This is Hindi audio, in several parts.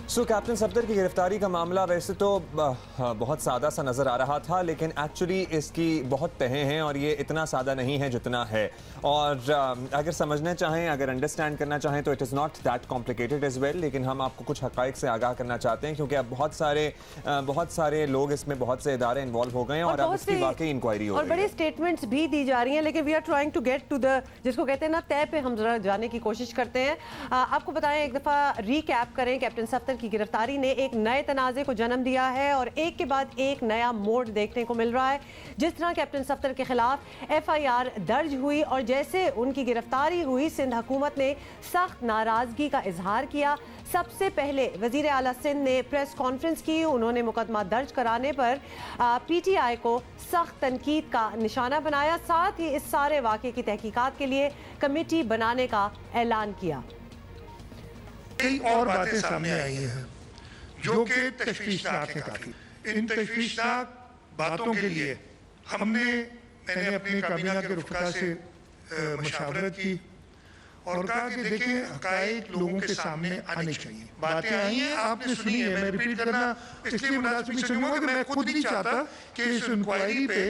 कैप्टन सफदर की गिरफ्तारी का मामला वैसे तो बहुत सादा सा नज़र आ रहा था, लेकिन एक्चुअली इसकी बहुत तहें हैं और ये इतना सादा नहीं है जितना है। और अगर समझना चाहें, अगर अंडरस्टैंड करना चाहें तो it is not that complicated as well, लेकिन हम आपको कुछ हक़ाइक़ से आगाह करना चाहते हैं क्योंकि अब बहुत सारे लोग इसमें, बहुत से इदारे इन्वॉल्व हो गए हैं और अब इसकी वाकई इंक्वायरी हो रही है और बड़े स्टेटमेंट्स भी दी जा रही हैं। लेकिन we are trying to get to the, जिसको कहते हैं ना, तय पे हम जरा जाने की कोशिश करते हैं। आपको बताएं, एक दफ़ा रीकैप करें, कैप्टन सफदर की गिरफ्तारी ने एक नए तनाज़े को जन्म दिया है और एक के बाद एक नया मोड़ देखने को मिल रहा है। जिस तरह कैप्टन सफदर के खिलाफ FIR दर्ज हुई और जैसे उनकी गिरफ्तारी हुई, सिंध हुकूमत ने सख्त नाराजगी का इजहार किया। सबसे पहले वजीर आला सिंध ने प्रेस कॉन्फ्रेंस की। उन्होंने मुकदमा दर्ज कराने पर PTI को सख्त तनकीद का निशाना बनाया। साथ ही इस सारे वाक़े की तहकीकात के लिए कमेटी बनाने का ऐलान किया। कई और बातें सामने आई हैं जो कि तशवीशनाक है काफी। इन तशवीशनाक बातों के लिए मैंने अपनी काबीना के रुफ़का से मशावरत की और कहा कि देखिए, हक़ाइक़ लोगों के सामने आने चाहिए। बातें आई हैं, आपने सुनी है, मैं रिपीट करना इसलिए मुनासिब नहीं समझूंगा कि मैं खुद नहीं चाहता कि इस इंक्वायरी पे,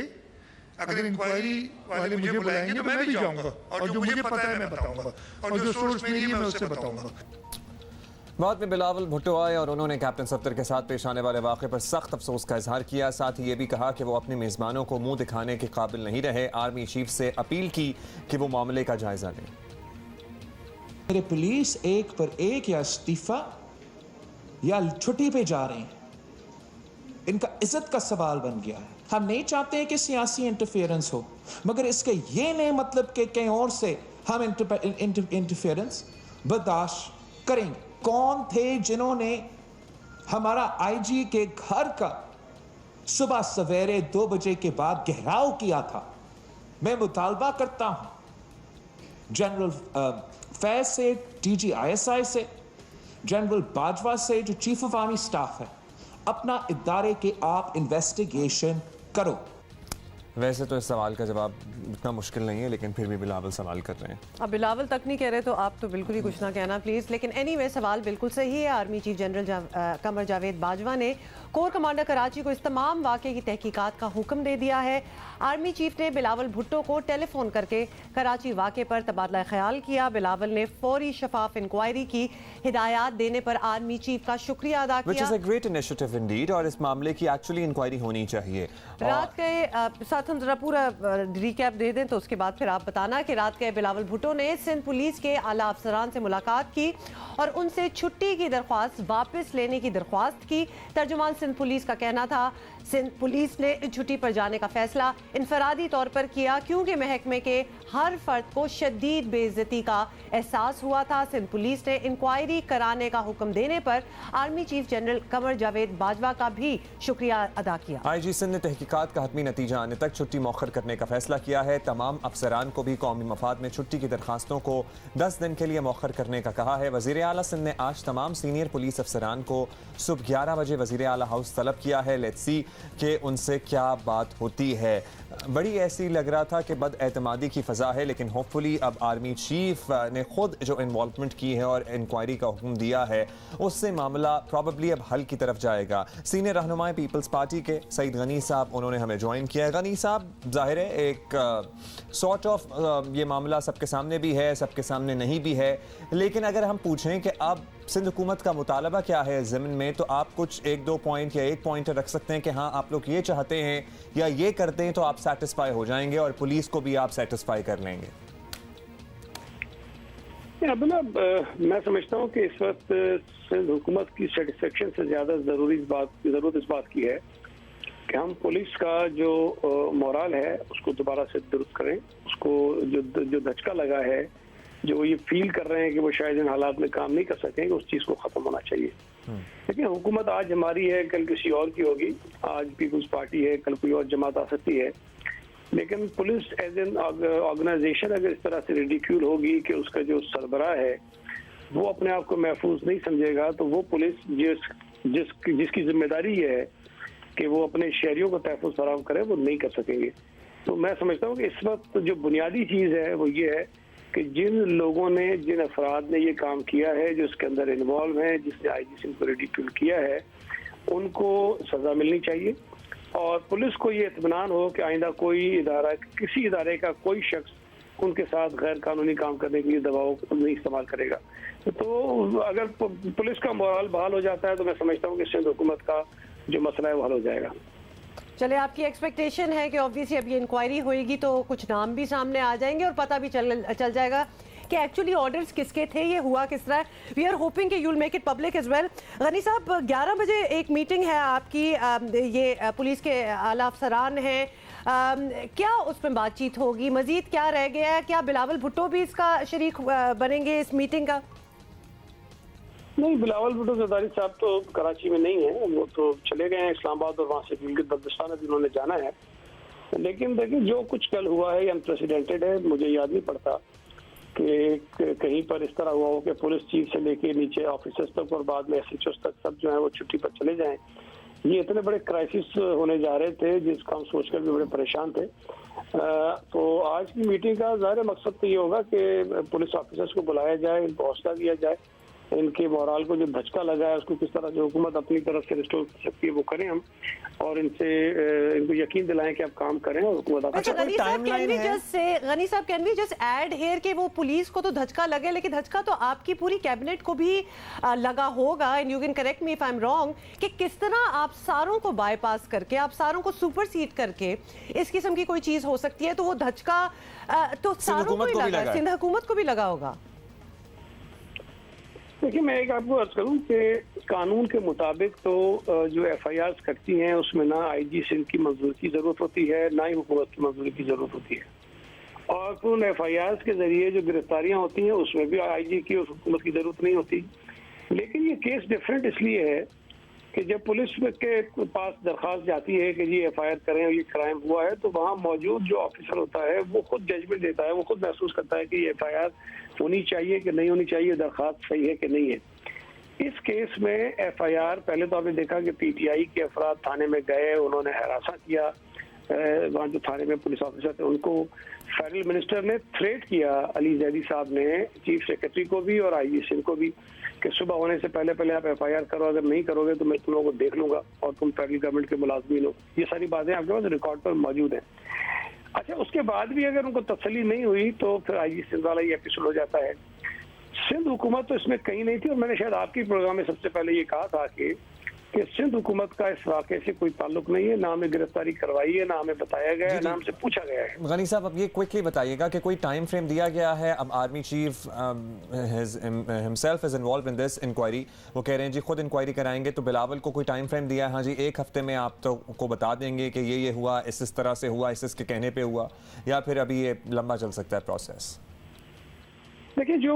अगर इंक्वायरी वाले मुझे बुलाएंगे तो मैं भी जाऊंगा और जो मुझे पता है मैं बताऊंगा और जो सोर्स मेरी है मैं उससे बताऊंगा। बाद में बिलावल भुट्टो आए और उन्होंने कैप्टन सफदर के साथ पेश आने वाले वाक़े पर सख्त अफसोस का इजहार किया। साथ ही ये भी कहा कि वो अपने मेज़बानों को मुंह दिखाने के काबिल नहीं रहे। आर्मी चीफ से अपील की कि वो मामले का जायजा लें। मेरे पुलिस एक पर एक या इस्तीफा या छुट्टी पे जा रहे हैं, इनका इज्जत का सवाल बन गया है। हम नहीं चाहते हैं कि सियासी इंटरफेरेंस हो, मगर इसके ये नहीं मतलब कि कहीं और से हम इंटरफेरेंस बर्दाश्त करेंगे। कौन थे जिन्होंने हमारा IG के घर का सुबह सवेरे 2 बजे के बाद घेराव किया था? मैं मुतालबा करता हूं जनरल फैज से, DG ISI से, जनरल बाजवा से, जो चीफ ऑफ आर्मी स्टाफ है, अपना इदारे के आप इन्वेस्टिगेशन करो। वैसे तो इस सवाल का जवाब इतना मुश्किल नहीं है, लेकिन फिर भी बिलावल सवाल कर रहे हैं। अब बिलावल तक नहीं कह रहे तो आप तो बिल्कुल ही कुछ ना कहना प्लीज़। लेकिन एनीवे, सवाल बिल्कुल सही है। Army chief general Qamar Javed Bajwa ने कोर कमांडर कराची को इस तमाम वाक़े की तहकीकात का हुक्म दे दिया है। आर्मी चीफ ने बिलावल भुट्टो को टेलीफोन करके कराची वाक़े पर तबादला ख्याल किया। बिलावल ने फौरी शफाफ इंक्वायरी की हिदायत देने पर आर्मी चीफ का शुक्रिया अदा किया। Which is a great initiative indeed, और इस मामले की एक्चुअली इंक्वायरी होनी चाहिए। रात के साथ हम जरा पूरा रिकैप दे दें तो उसके बाद फिर आप बताना कि रात के बिलावल भुट्टो ने सिंध पुलिस के आला अफसरान से मुलाकात की और उनसे छुट्टी की दरख्वास्त वापस लेने की दरख्वास्त की। तर्जुमान सिंध पुलिस का कहना था, सिंध पुलिस ने छुट्टी पर जाने का फैसला इनफरादी तौर पर किया क्योंकि महकमे के हर फर्द को शदीद बेइज्जती का एहसास हुआ था। सिंध पुलिस ने इंक्वायरी कराने का हुक्म देने पर army chief general Qamar Javed Bajwa का भी शुक्रिया अदा किया। IG सिंध ने तहकीकात का हतमी नतीजा आने तक छुट्टी मौखर करने का फैसला किया है। तमाम अफसरान को भी कौमी मफाद में छुट्टी की दरखास्तों को 10 दिन के लिए मौखर करने का कहा है। वज़ीर आला सिंध ने आज तमाम सीनियर पुलिस अफसरान को सुबह 11 बजे वज़ीर आला हाउस तलब किया है। लेट्स सी कि उनसे क्या बात होती है। बड़ी ऐसी लग रहा था कि बदएतमादी की फ़ज़ा है, लेकिन होपफुली अब आर्मी चीफ ने खुद जो इन्वॉल्वमेंट की है और इंक्वायरी का हुक्म दिया है, उससे मामला प्रॉबली अब हल की तरफ जाएगा। सीनियर रहनुमाए पीपल्स पार्टी के सईद गनी साहब, उन्होंने हमें ज्वाइन किया है। गनी साहब, ज़ाहिर है एक सॉर्ट ऑफ ये मामला सबके सामने भी है, सबके सामने नहीं भी है, लेकिन अगर हम पूछें कि अब सिंध हुकूमत का मुतालबा क्या है ज़मीन में, तो आप कुछ 1-2 पॉइंट या एक पॉइंट रख सकते हैं कि हाँ, आप लोग ये चाहते हैं या ये करते हैं तो आप सेटिस्फाई हो जाएंगे और पुलिस को भी आप सेटिस्फाई कर लेंगे। मैं समझता हूँ कि इस वक्त सिंध हुकूमत की सेटिस्फेक्शन से ज़्यादा ज़रूरत इस बात की है कि हम पुलिस का जो मोरल है उसको दोबारा से दुरुस्त करें। उसको जो धचका लगा है, जो ये फील कर रहे हैं कि वो शायद इन हालात में काम नहीं कर सकेंगे, उस चीज़ को ख़त्म होना चाहिए। लेकिन हुकूमत आज हमारी है, कल किसी और की होगी। आज पीपल्स पार्टी है, कल कोई और जमात आ सकती है। लेकिन पुलिस एज एन ऑर्गेनाइजेशन अगर इस तरह से रिडिक्यूल होगी कि उसका जो सरबराह है वो अपने आप को महफूज नहीं समझेगा, तो वो पुलिस जिसकी जिम्मेदारी ये है कि वो अपने शहरियों को तहफ़्फ़ुज़ फराहम करे, वो नहीं कर सकेंगे। तो मैं समझता हूँ कि इस वक्त जो बुनियादी चीज़ है वो ये है कि जिन लोगों ने, जिन अफराद ने ये काम किया है, जो इसके अंदर इन्वॉल्व हैं, जिसने आईजी सिंध को रिडिक्यूल किया है, उनको सजा मिलनी चाहिए और पुलिस को ये इत्मीनान हो कि आइंदा कोई इदारा, किसी इदारे का कोई शख्स उनके साथ गैर कानूनी काम करने के लिए दबाव नहीं इस्तेमाल करेगा। तो अगर पुलिस का मोरल बहाल हो जाता है तो मैं समझता हूँ कि सिंध हुकूमत का जो मसला है वो हल हो जाएगा। चले, आपकी एक्सपेक्टेशन है कि ऑब्वियसली अब ये इंक्वायरी होएगी तो कुछ नाम भी सामने आ जाएंगे और पता भी चल जाएगा कि एक्चुअली ऑर्डर्स किसके थे, ये हुआ किस तरह। वी आर होपिंग कि you will make it public as well. Ghani साहब, 11 बजे एक मीटिंग है आपकी, ये पुलिस के आला अफसरान हैं, क्या उसमें बातचीत होगी, मजीद क्या रह गया है, क्या बिलावल भुट्टो भी इसका शरीक बनेंगे इस मीटिंग का? नहीं, बिलावल भुट्टो जरदारी साहब तो कराची में नहीं है, वो तो चले गए हैं इस्लामाबाद और वहाँ से गिलगित बल्तिस्तान जिन्होंने जाना है। लेकिन देखिए, जो कुछ कल हुआ है अनप्रेसिडेंटेड है। मुझे याद नहीं पड़ता कि कहीं पर इस तरह हुआ हो कि पुलिस चीफ से लेके नीचे ऑफिसर्स तक और बाद में SHOs तक सब जो है वो छुट्टी पर चले जाएं। ये इतने बड़े क्राइसिस होने जा रहे थे जिसका हम सोचकर भी बड़े परेशान थे। तो आज की मीटिंग का ज़ाहिर मकसद तो ये होगा कि पुलिस ऑफिसर्स को बुलाया जाए, इनको हौसला दिया जाए, इनके मोरल को जो धचका लगा है उसको किस तरह जो हुकूमत अपनी तरफ से रिस्टोर कर सकती है वो करें हम, और इनसे इनको यकीन दिलाएं कि आप काम करें और हुकूमत। अच्छा, गनी साहब, can we just add here कि वो पुलिस को तो धचका लगे, लेकिन धचका तो आपकी पूरी कैबिनेट को भी लगा होगा, and you can correct me if I am wrong, कि किस तरह आप सारों को बाईपास करके, आप सारों को सुपरसीड करके इस किस्म की कोई चीज हो सकती है। तो वो धचका तो सारों को ही लगा, सिंध हुकूमत को भी लगा होगा। देखिए, मैं एक आपको अर्ज करूं कि कानून के मुताबिक तो जो FIRs करती हैं उसमें ना IG सिंध की मंजूरी की जरूरत होती है, ना ही हुकूमत की मंजूरी की जरूरत होती है, और फिर उन FIRs के जरिए जो गिरफ्तारियां होती हैं उसमें भी IG की और हुकूमत की जरूरत नहीं होती। लेकिन ये केस डिफरेंट इसलिए है कि जब पुलिस के पास दरख्वास्त जाती है कि ये FIR करें और ये क्राइम हुआ है, तो वहाँ मौजूद जो ऑफिसर होता है वो खुद जजमेंट देता है, वो खुद महसूस करता है कि ये FIR होनी चाहिए कि नहीं होनी चाहिए, दरख्वास्त सही है कि नहीं है। इस केस में FIR, पहले तो आपने देखा कि PTI के अफराद थाने में गए, उन्होंने हरासा किया, वहाँ जो थाने में पुलिस ऑफिसर थे उनको फेडरल मिनिस्टर ने थ्रेट किया, अली जैदी साहब ने चीफ सेक्रेटरी को भी और IG सिंध को भी, कि सुबह होने से पहले आप FIR करो, अगर नहीं करोगे तो मैं तुम लोगों को देख लूंगा और तुम फेडरल गवर्नमेंट के मुलाजमीन हो। ये सारी बातें आपके पास रिकॉर्ड पर मौजूद हैं। अच्छा, उसके बाद भी अगर उनको तसल्ली नहीं हुई तो फिर IG सिंध वाला ये एपिसोड हो जाता है। सिंध हुकूमत तो इसमें कहीं नहीं थी, और मैंने शायद आपके प्रोग्राम में सबसे पहले ये कहा था कि सिंध हुकूमत का इस वाक़े से कोई ताल्लुक नहीं है, ना हमें गिरफ्तारी करवाई है, ना हमें बताया गया है, ना हमसे पूछा गया है। गनी साहब, अब ये क्विकली बताइएगा कि कोई टाइम फ्रेम दिया गया है? अब army chief himself is involve in this inquiry, वो कह रहे हैं जी खुद इंक्वायरी कराएंगे, तो बिलावल को कोई टाइम फ्रेम दिया है? हाँ जी, 1 हफ्ते में आप तो को बता देंगे कि ये हुआ, इस तरह से हुआ, इसके कहने पर हुआ, या फिर अभी ये लंबा चल सकता है प्रोसेस? देखिए, जो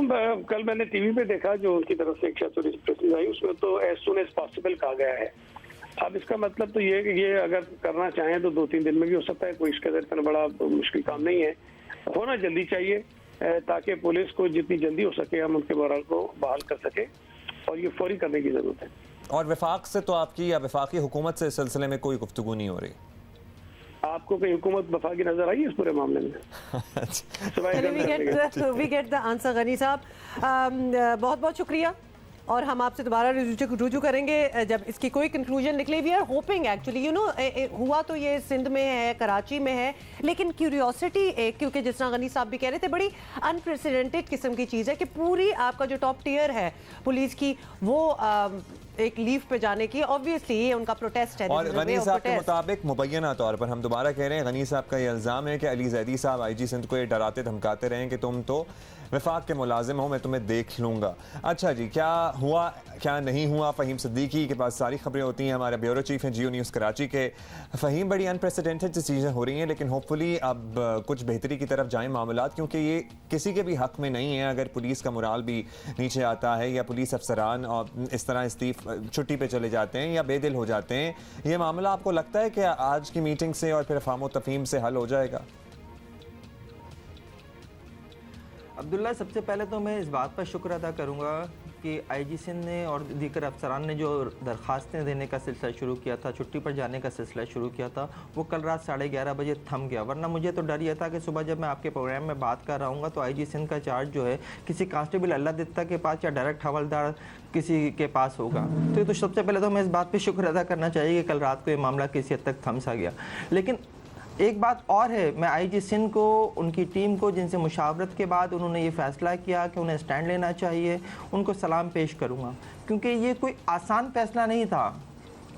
कल मैंने टीवी पे देखा, जो उनकी तरफ से एक प्रेस आई, उसमें तो एज सुन एज पॉसिबल कहा गया है। अब इसका मतलब तो ये है कि ये अगर करना चाहें तो 2-3 दिन में भी हो सकता है, कोई इसका इतना बड़ा मुश्किल काम नहीं है। होना जल्दी चाहिए ताकि पुलिस को जितनी जल्दी हो सके हम उनके मोरल को बहाल कर सके, और ये फौरी करने की जरूरत है। और वफाक से तो आपकी या वफाकी हुकूमत से इस सिलसिले में कोई गुफ्तगू नहीं हो रही? आपको कोई हुकूमत वफाकी नजर आई है इस पूरे मामले में? We get the answer Ghani साहब, बहुत बहुत शुक्रिया, और हम आपसे दोबारा रुजू करेंगे जब इसकी कोई कंक्लूजन निकले। We are hoping actually, you know, हुआ तो ये सिंध में है, कराची में है, लेकिन क्यूरियोसिटी एक, क्योंकि जिस तरह गनी साहब भी कह रहे थे, बड़ी अनप्रेसिडेंटेड किस्म की चीज़ है कि पूरी आपका जो टॉप टियर है पुलिस की वो एक लीव पे जाने की, ऑब्वियसली ये उनका प्रोटेस्ट है। और गनी साहब के मुताबिक मुबैना तौर पर हम दोबारा कह रहे हैं, गनी साहब का ये इल्ज़ाम है कि अली जैदी साहब IG सिंध को ये डराते धमकाते रहे कि तुम तो वफाक के मुलाजिम हो, मैं तुम्हें देख लूँगा। अच्छा जी, क्या हुआ क्या नहीं हुआ? फ़हीम सिद्दीकी के पास सारी खबरें होती हैं, हमारे ब्यूरो चीफ हैं GO न्यूज़ कराची के। फ़हीम, बड़ी अनप्रेसिडेंटेड चीज़ें हो रही हैं, लेकिन होपफुली अब कुछ बेहतरी की तरफ जाएँ मामलात, क्योंकि ये किसी के भी हक़ में नहीं है अगर पुलिस का मोराल भी नीचे आता है या पुलिस अफसरान और इस तरह छुट्टी पे चले जाते हैं या बेदिल हो जाते हैं। ये मामला आपको लगता है कि आज की मीटिंग से और फिर अफ़ाम व तफ़हीम से हल हो जाएगा? अब्दुल्ला, सबसे पहले तो मैं इस बात पर शुक्र अदा करूंगा कि आईजी सिंध ने और दीगर अफसरान ने जो दरख्वास्तें देने का सिलसिला शुरू किया था, छुट्टी पर जाने का सिलसिला शुरू किया था, वो कल रात 11:30 बजे थम गया। वरना मुझे तो डर यह था कि सुबह जब मैं आपके प्रोग्राम में बात कर रहा हूँ तो आईजी सिंध का चार्ज जो है किसी कांस्टेबल अल्लाह दित्ता के पास या डायरेक्ट हवलदार किसी के पास होगा। तो सबसे पहले तो मैं इस बात पर शुक्र अदा करना चाहिए कि कल रात को ये मामला किसी हद तक थम सा गया। लेकिन एक बात और है, मैं आईजी सिंध को, उनकी टीम को, जिनसे मुशावरत के बाद उन्होंने ये फ़ैसला किया कि उन्हें स्टैंड लेना चाहिए, उनको सलाम पेश करूँगा, क्योंकि ये कोई आसान फ़ैसला नहीं था।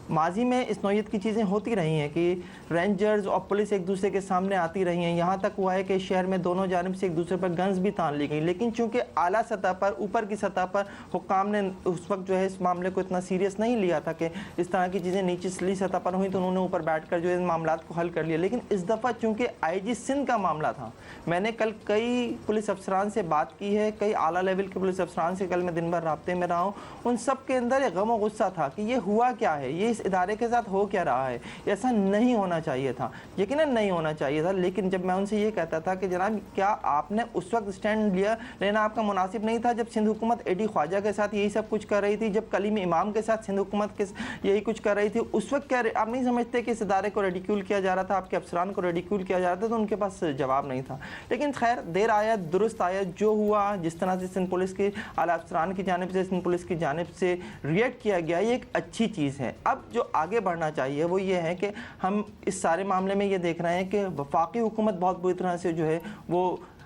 माजी में इस नौयत की चीज़ें होती रही हैं कि रेंजर्स और पुलिस एक दूसरे के सामने आती रही हैं। यहाँ तक हुआ है कि शहर में दोनों जानिब से एक दूसरे पर गन्स भी तान ली गई। लेकिन चूंकि आला सतह पर, ऊपर की सतह पर हुक्काम ने उस वक्त जो है इस मामले को इतना सीरियस नहीं लिया था कि इस तरह की चीज़ें निचली सतह पर हुई तो उन्होंने ऊपर बैठ कर जो है इन मामला को हल कर लिया। लेकिन इस दफ़ा चूँकि आईजी सिंध का मामला था, मैंने कल कई पुलिस अफसरान से बात की है, कई आला लेवल के पुलिस अफसरान से कल मैं दिन भर राब्ते में रहा हूँ। उन सब के अंदर एक गम और गुस्सा था कि ये हुआ क्या है, ये इस इदारे के साथ हो क्या रहा है। ऐसा नहीं होना चाहिए था, यकीनन नहीं होना चाहिए था। लेकिन जब मैं उनसे ये कहता था कि जनाब क्या आपने उस वक्त स्टैंड लेना आपका मुनासिब नहीं था जब सिंध हुकूमत एडी ख्वाजा के साथ यही सब कुछ कर रही थी, जब कलीम इमाम के साथ सिंध हुकूमत यही कुछ कर रही थी? उस वक्त क्या आप नहीं समझते कि इस इदारे को रेडिक्यूल किया जा रहा था, आपके अफसरान को रेडिक्यूल किया जा रहा था? तो उनके पास जवाब नहीं था। लेकिन खैर देर आया दुरुस्त आया, जो हुआ, जिस तरह से सिंध पुलिस के आला अफसरान की जानिब से, सिंध पुलिस की जानिब से रिएक्ट किया गया, ये एक अच्छी चीज़ है। अब जो आगे बढ़ना चाहिए वो ये है कि हम इस सारे मामले में ये देख रहे हैं कि वफाकी हुकूमत बहुत बुरी तरह से जो है वो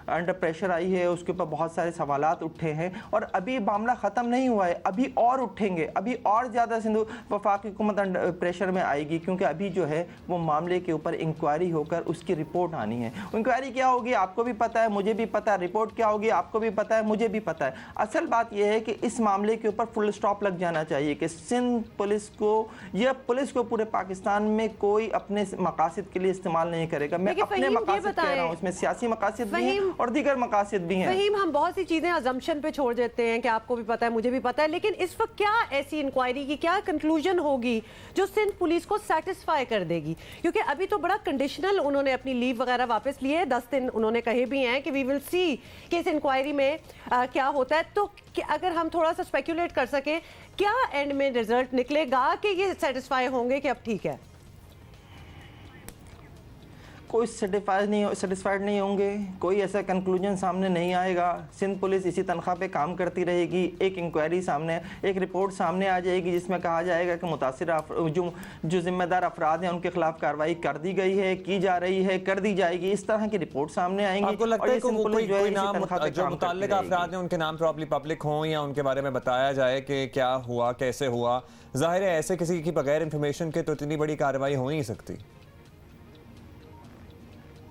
अंडर प्रेशर आई है, उसके ऊपर बहुत सारे सवालात उठे हैं और अभी मामला ख़त्म नहीं हुआ है, अभी और उठेंगे, अभी और ज़्यादा सिंधु वफाकी हुकूमत अंडर प्रेशर में आएगी, क्योंकि अभी जो है वो मामले के ऊपर इंक्वायरी होकर उसकी रिपोर्ट आनी है। इंक्वायरी क्या होगी आपको भी पता है, मुझे भी पता है, रिपोर्ट क्या होगी आपको भी पता है, मुझे भी पता है। असल बात यह है कि इस मामले के ऊपर फुल स्टॉप लग जाना चाहिए कि सिंध पुलिस को या पुलिस को पूरे पाकिस्तान में कोई अपने मकासद के लिए इस्तेमाल नहीं करेगा। मैं अपने मकासद कह रहा हूँ, इसमें सियासी मकासद भी हैं और दीगर मकासद भी हैं। फहीम, हम बहुत सी चीजें अजम्पशन पे छोड़ देते हैं कि आपको भी पता है, मुझे भी पता है, लेकिन इस वक्त क्या ऐसी इंक्वायरी की क्या कंक्लूजन होगी जो सिंध पुलिस को सेटिस्फाई कर देगी? क्योंकि अभी तो बड़ा कंडीशनल उन्होंने अपनी लीव वगैरह वापस लिए, 10 दिन उन्होंने कहे भी हैं कि वी विल सी कि इस इंक्वायरी में क्या होता है। तो अगर हम थोड़ा सा स्पेक्यूलेट कर सके, क्या एंड में रिजल्ट निकलेगा कि ये सेटिस्फाई होंगे कि अब ठीक है? कोई सेटिस्फाइड नहीं होंगे, कोई ऐसा कंक्लूजन सामने नहीं आएगा। सिंध पुलिस इसी तनख्वाह पे काम करती रहेगी। एक इंक्वायरी सामने, एक रिपोर्ट सामने आ जाएगी जिसमें कहा जाएगा कि मुतासिर जो जिम्मेदार अफराद हैं उनके खिलाफ कार्रवाई कर दी गई है, की जा रही है, कर दी जाएगी। इस तरह की रिपोर्ट सामने आएंगी। आपको लगता है कोई नाम जो मुतल्लिक अफराद हैं उनके नाम प्रॉपर्ली पब्लिक हों या उनके बारे में बताया जाए कि क्या हुआ, कैसे हुआ? जाहिर है ऐसे किसी की बगैर इंफॉर्मेशन के तो इतनी बड़ी कार्रवाई हो नहीं सकती।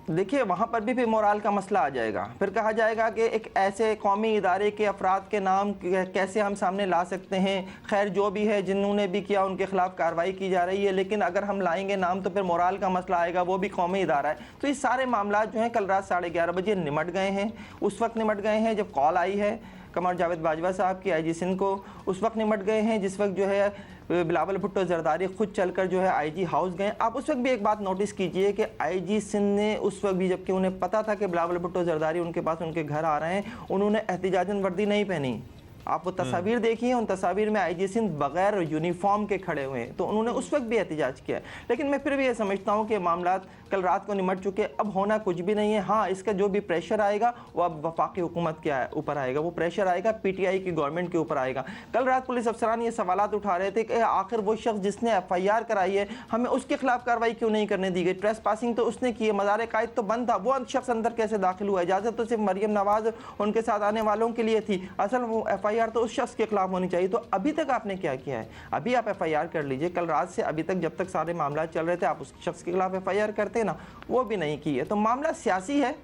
देखिए वहाँ पर भी मोराल का मसला आ जाएगा। फिर कहा जाएगा कि एक ऐसे कौमी इदारे के अफराद के नाम कैसे हम सामने ला सकते हैं। खैर जो भी है, जिन्होंने भी किया उनके खिलाफ कार्रवाई की जा रही है, लेकिन अगर हम लाएंगे नाम तो फिर मोराल का मसला आएगा, वो भी कौमी इदारा है। तो ये सारे मामला जो हैं कल रात 11:30 बजे निमट गए हैं। उस वक्त निमट गए हैं जब कॉल आई है कमर जावेद बाजवा साहब की आईजी सिंध को, उस वक्त निमट गए हैं जिस वक्त जो है बिलावल भुट्टो जरदारी खुद चलकर जो है आईजी हाउस गए। आप उस वक्त भी एक बात नोटिस कीजिए कि आईजी सिंध ने उस वक्त भी, जबकि उन्हें पता था कि बिलावल भुट्टो जरदारी उनके पास उनके घर आ रहे हैं, उन्होंने एहतिजाजन वर्दी नहीं पहनी। आप वो तस्वीर देखिए, उन तस्वीर में आईजी सिंध बगैर यूनिफॉर्म के खड़े हुए हैं, तो उन्होंने उस वक्त भी एहतिजाज किया। लेकिन मैं फिर भी ये समझता हूँ कि मामला कल रात को निमट चुके, अब होना कुछ भी नहीं है। हाँ, इसका जो भी प्रेशर आएगा वो अब वफाकी हुकूमत के ऊपर आएगा, वो प्रेशर आएगा पीटीआई की गवर्नमेंट के ऊपर आएगा। कल रात पुलिस अफसरान ये सवालात उठा रहे थे कि आखिर वो शख्स जिसने FIR कराई है हमें उसके खिलाफ कार्रवाई क्यों नहीं करने दी गई? ट्रेस पासिंग तो उसने की है, मज़ार कायद तो बंद था, वो शख्स अंदर कैसे दाखिल हुआ? इजाज़त तो सिर्फ मरियम नवाज उनके साथ आने वालों के लिए थी, असल वो FIR तो उस शख्स के खिलाफ होनी चाहिए। तो अभी तक आपने क्या किया है? अभी आप FIR कर लीजिए। कल रात से अभी तक जब तक सारे मामला चल रहे थे आप उस शख्स के खिलाफ FIR करते ना, वो भी नहीं की है। तो मामला सियासी है,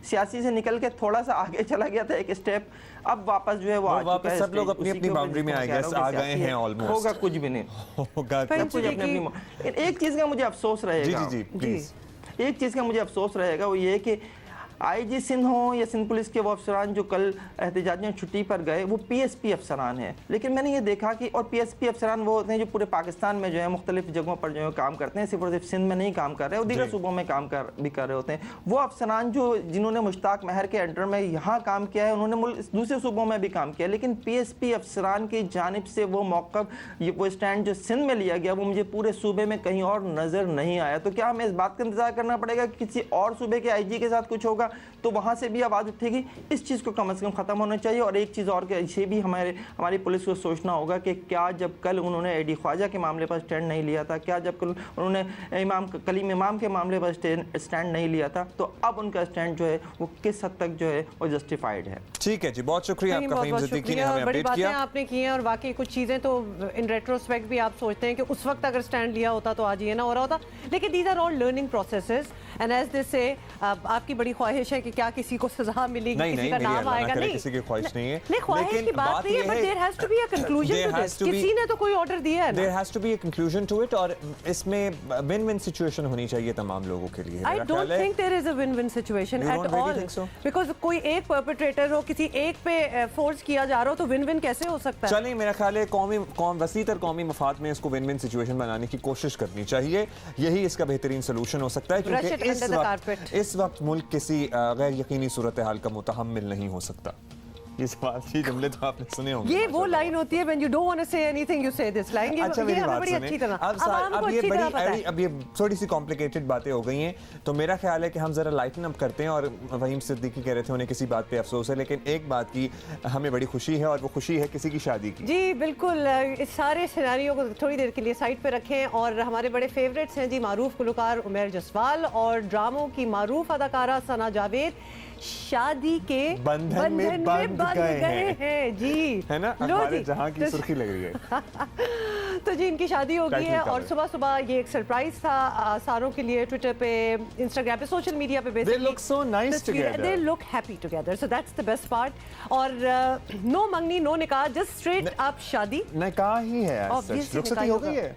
सियासी से निकल के थोड़ा सा आगे चला गया था एक स्टेप, अब वापस जो है वो आ चुका है। सब लोग अपनी अपनी बाउंड्री में आ गए हैं ऑलमोस्ट। होगा कुछ भी नहीं होगा कुछ अपनी। एक चीज का मुझे अफसोस रहेगा, जी प्लीज, एक चीज का मुझे अफसोस रहेगा, वो ये कि आईजी सिंध हो या सिंध पुलिस के वो अफसरान जो कल एहतजाजियों छुट्टी पर गए, वो पीएसपी अफसरान हैं। लेकिन मैंने ये देखा कि और पीएसपी अफसरान वो होते हैं जो पूरे पाकिस्तान में जो है मुख्तलिफ जगहों पर जो है काम करते हैं, सिर्फ और सिर्फ सिंध में नहीं काम कर रहे, और दीगर सूबों में काम भी कर रहे होते हैं। वो अफसरान जो जिन्होंने मुश्ताक महर के अंडर में यहाँ काम किया है, उन्होंने दूसरे सूबों में भी काम किया, लेकिन पीएसपी अफसरान की जानिब से वो मौक़िफ़, वो स्टैंड जो सिंध में लिया गया, वो मुझे पूरे सूबे में कहीं और नज़र नहीं आया। तो क्या हमें इस बात का इंतजार करना पड़ेगा कि किसी और सूबे के आईजी के साथ कुछ होगा तो वहाँ से भी आवाज़ उठेगी? इस चीज़ को कम से कम ख़त्म होना चाहिए। और एक चीज़ और कि इसे भी हमारी पुलिस को सोचना होगा कि क्या जब कल उन्होंने एडी ख्वाजा के मामले पर स्टैंड नहीं लिया था, क्या जब कल उन्होंने कलीम इमाम के मामले पर स्टैंड नहीं लिया था, तो अब उनका स्टैंड जो है वो किस हद तक जो है वो जस्टिफाइड है। ठीक है जी, बहुत शुक्रिया आपका फ़हीम सिद्दीकी ने हमें अपडेट किया। आपने की हैं और वाकई कुछ चीज़ें तो इन रेट्रोस्पेक्ट भी आप सोचते हैं कि उस वक्त अगर स्टैंड लिया होता तो आज ये ना हो रहा होता, लेकिन these are all learning processes and as this से आपकी बड़ी ख्वाहिश है कि क्या किसी को सजा मिलेगी, किसी का नाम आएगा? नहीं, किसी की ख्वाहिश नहीं है, नहीं ख्वाहिश की बात नहीं है, but there has to be a conclusion to this. किसी ने तो कोई ऑर्डर दिया है ना, there has to be a conclusion to it, और इसमें विन विन सिचुएशन होनी चाहिए तमाम लोगों के लिए। I don't think there is a win win situation at all, because कोई एक परपेट्रेटर हो, किसी एक पे फोर्स किया जा रहा हो, तो विन विन कैसे हो सकता है? चलिए, मेरा ख्याल है कौम वसीतर कौमी मफाद में इसको विन विन सिचुएशन बनाने की कोशिश करनी चाहिए। यही इसका बेहतरीन सोल्यूशन हो सकता है, क्योंकि इस वक्त मुल्क किसी गैर यकीनी सूरत हाल का मुतहम्मिल नहीं हो सकता। ये जुमले तो आपने सुने होंगे। ये वो लाइन होती है when you don't want to say anything you say this line। अच्छा, मेरी बात सुने। अब ये थोड़ी सी कॉम्प्लिकेटेड बातें हो गई हैं, तो मेरा ख्याल है कि हम जरा लाइटन अप करते हैं। और फ़हीम सिद्दीकी कह रहे थे उन्हें किसी बात पे अफसोस है, लेकिन एक बात की हमें बड़ी खुशी है, और वो खुशी है किसी की शादी की। जी बिल्कुल, इस सारे सिनेरियो को थोड़ी देर के लिए साइड पे रखें, और हमारे बड़े फेवरेट्स हैं जी, मारूफ गुलकार उमैर जसवाल और ड्रामों की मारूफ अदाकारा सना जावेद शादी के बंधन में बंध गए हैं जी, है ना? हमारे जहां की सुर्खी लग रही है। तो जी इनकी शादी हो गई है, और सुबह सुबह ये एक सरप्राइज था सारों के लिए। ट्विटर पे, इंस्टाग्राम पे, सोशल मीडिया पे They look so nice together. They look happy together, so that's the best part. और नो मंगनी नो निकाह, जस्ट स्ट्रेट अप शादी। निकाह ही है, रुखसती हो गई है।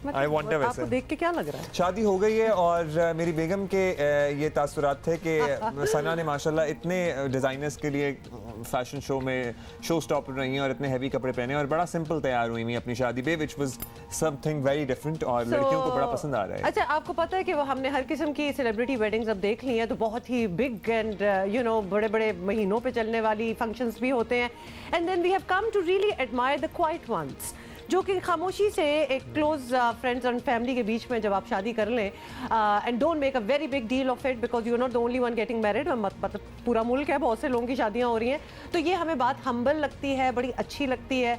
I wonder वैसे आपको देख के क्या लग रहा है? शादी हो गई है, और मेरी बेगम के ये तासुरात थे कि सना ने माशाल्लाह इतने डिज़ाइनर्स के लिए फैशन शो में शो स्टॉपर रही हैं, और इतने हैवी कपड़े पहने, और बड़ा सिंपल तैयार हुई हुई अपनी शादी पे, which was something very different, और लड़कियों को बड़ा पसंद आ रहा है। अच्छा, आपको पता है कि वो हमने हर किस्म की सेलिब्रिटी वेडिंग्स अब देख ली हैं, तो बहुत ही बिग एंड यू नो बड़े बड़े महीनों पे चलने वाली फंक्शंस भी होते हैं, and then we have come to really admire the quiet ones, जो कि खामोशी से एक क्लोज फ्रेंड्स एंड फैमिली के बीच में जब आप शादी कर लें, and don't make a very big deal of it, because you are not the only one getting married. मतलब पूरा मुल्क है, बहुत से लोगों की शादियां हो रही हैं, तो ये हमें बात हम्बल लगती है, बड़ी अच्छी लगती है।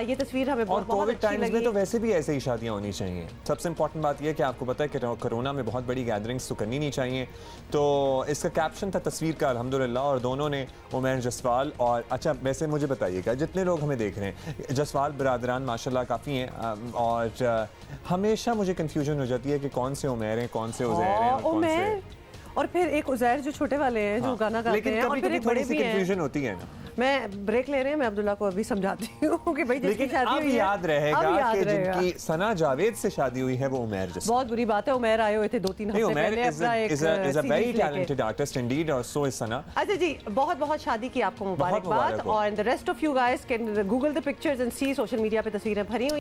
ये तस्वीर हमें बहुत अच्छी लगी। में तो वैसे भी ऐसे ही शादियां होनी चाहिए। सबसे इंपॉर्टेंट बात यह कि आपको पता है कि कोरोना में बहुत बड़ी गैदरिंग्स तो करनी नहीं चाहिए। तो इसका कैप्शन था तस्वीर का अल्हम्दुलिल्लाह, और दोनों ने, उमैर जसवाल और, अच्छा वैसे मुझे बताइएगा जितने लोग हमें देख रहे हैं, जसवाल बरादरान माशाल्लाह काफ़ी हैं, और हमेशा मुझे कंफ्यूजन हो जाती है कि कौन से उमैर हैं, कौन से उज़ैर हैं, और कौन से, और फिर एक उज़ैर जो छोटे वाले हैं, जो गाना गाते हैं, और फिर एक बड़े भी हैं। कंफ्यूजन होती है ना। मैं ब्रेक ले रहे हैं, मैं अब्दुल्ला को अभी समझाती हूँ कि भाई जिसकी शादी हुई है, याद रहेगा कि जिनकी सना जावेद से शादी हुई है वो उमैर जसवाल। बहुत बुरी बात है, उमैर आए हुए थे 2-3 हफ्ते पहले अपना एक is a very talented artist indeed, और so is सना। अच्छा जी, बहुत बहुत शादी की आपको मुबारकबाद, और the rest of you guys can google the pictures and see, social media पे तस्वीरें भरी हुई।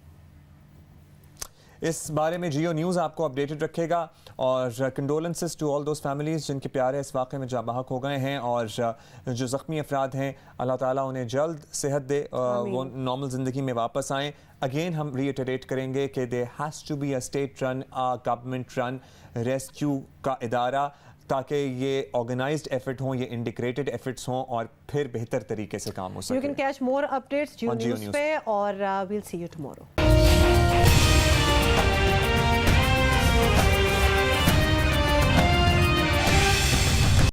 इस बारे में जियो न्यूज़ आपको अपडेटेड रखेगा, और condolences to all those families जिनके प्यारे इस वाक़े में जाबहक हो गए हैं, और जो ज़ख्मी अफराद हैं अल्लाह ताला उन्हें जल्द सेहत दे, वो नॉर्मल ज़िंदगी में वापस आएँ। अगेन हम रीइटरेट करेंगे कि there has to be a state run, a government run rescue का इदारा, ताकि ये ऑर्गेनाइज्ड एफर्ट हों, ये इंटीग्रेटेड एफर्ट्स हों, और फिर बेहतर तरीके से काम हो सके। You can catch more updates Jio news पे, और विल सी यू टुमारो।